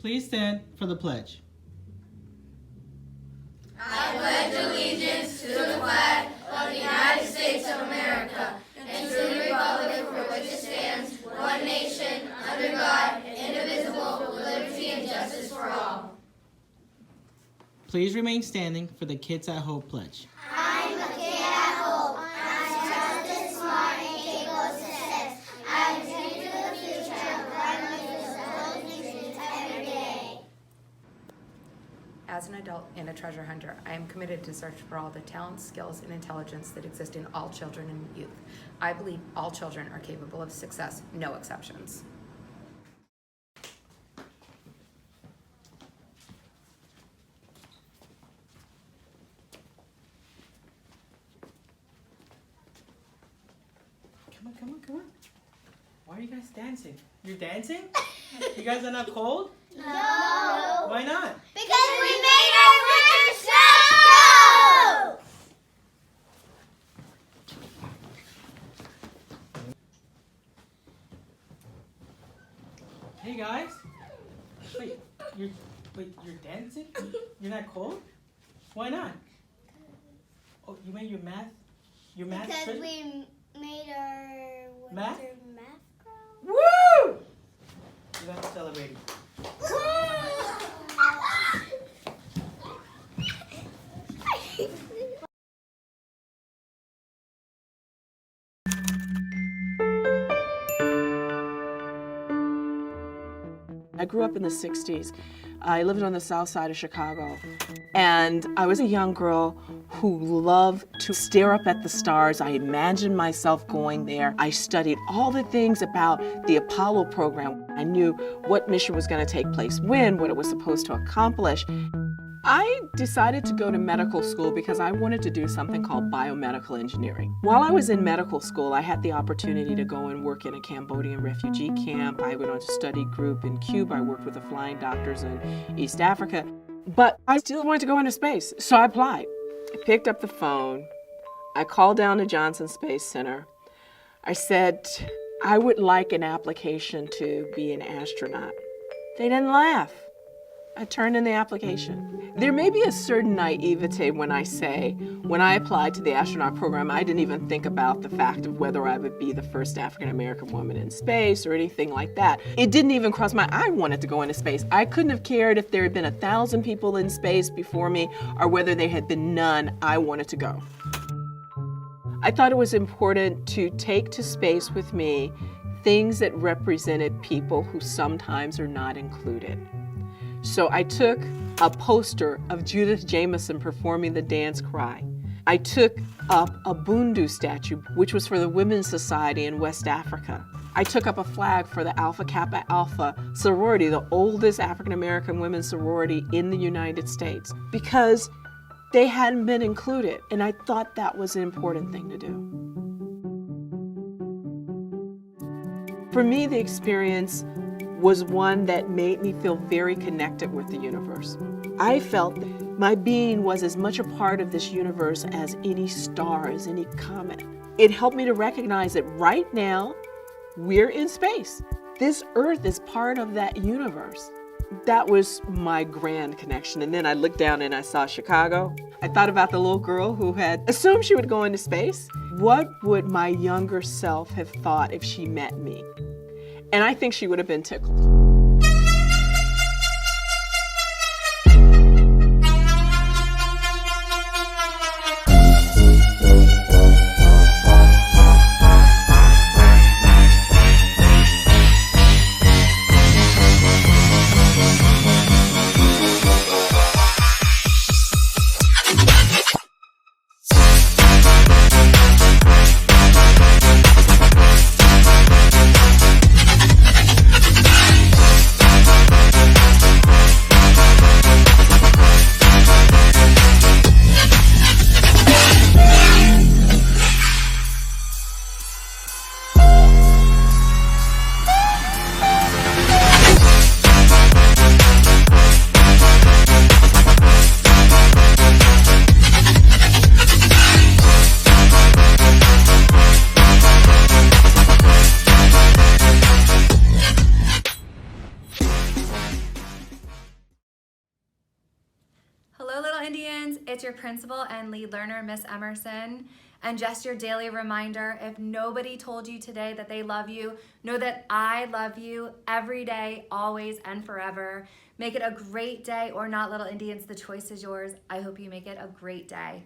Please stand for the pledge. I pledge allegiance to the flag of the United States of America and to the republic for which it stands, one nation, under God, indivisible, with liberty and justice for all. Please remain standing for the Kids at Hope pledge. I'm a kid at Hope. I'm talented, smart, and capable of success. I am dreaming to the future and providing my dreams every day. As an adult and a treasure hunter, I am committed to search for all the talents, skills, and intelligence that exist in all children and youth. I believe all children are capable of success, no exceptions. Come on. Why are you guys dancing? You're dancing? You guys are not cold? No. Why not? Because we made our winter snow! Hey guys. Wait, you're dancing? You're not cold? Why not? Oh, you made your math Because trip? we made our Math? winter math ground. Woo! You guys are celebrating. I grew up in the 60s. I lived on the south side of Chicago. And I was a young girl who loved to stare up at the stars. I imagined myself going there. I studied all the things about the Apollo program. I knew what mission was going to take place when, what it was supposed to accomplish. I decided to go to medical school because I wanted to do something called biomedical engineering. While I was in medical school, I had the opportunity to go and work in a Cambodian refugee camp. I went on to study group in Cuba. I worked with the flying doctors in East Africa. But I still wanted to go into space, so I applied. I picked up the phone. I called down to Johnson Space Center. I said, I would like an application to be an astronaut. They didn't laugh. I turned in the application. There may be a certain naivete when I say, when I applied to the astronaut program, I didn't even think about the fact of whether I would be the first African-American woman in space or anything like that. It didn't even cross my mind I wanted to go into space. I couldn't have cared if there had been 1,000 people in space before me or whether there had been none. I wanted to go. I thought it was important to take to space with me things that represented people who sometimes are not included. So I took a poster of Judith Jameson performing the dance cry. I took up a Bundu statue, which was for the Women's Society in West Africa. I took up a flag for the Alpha Kappa Alpha sorority, the oldest African-American women's sorority in the United States, because they hadn't been included, and I thought that was an important thing to do. For me, the experience was one that made me feel very connected with the universe. I felt that my being was as much a part of this universe as any star, as any comet. It helped me to recognize that right now, we're in space. This Earth is part of that universe. That was my grand connection. And then I looked down and I saw Chicago. I thought about the little girl who had assumed she would go into space. What would my younger self have thought if she met me? And I think she would have been tickled. Hello, Little Indians. It's your principal and lead learner, Miss Emerson. And just your daily reminder, if nobody told you today that they love you, know that I love you every day, always, and forever. Make it a great day or not, Little Indians. The choice is yours. I hope you make it a great day.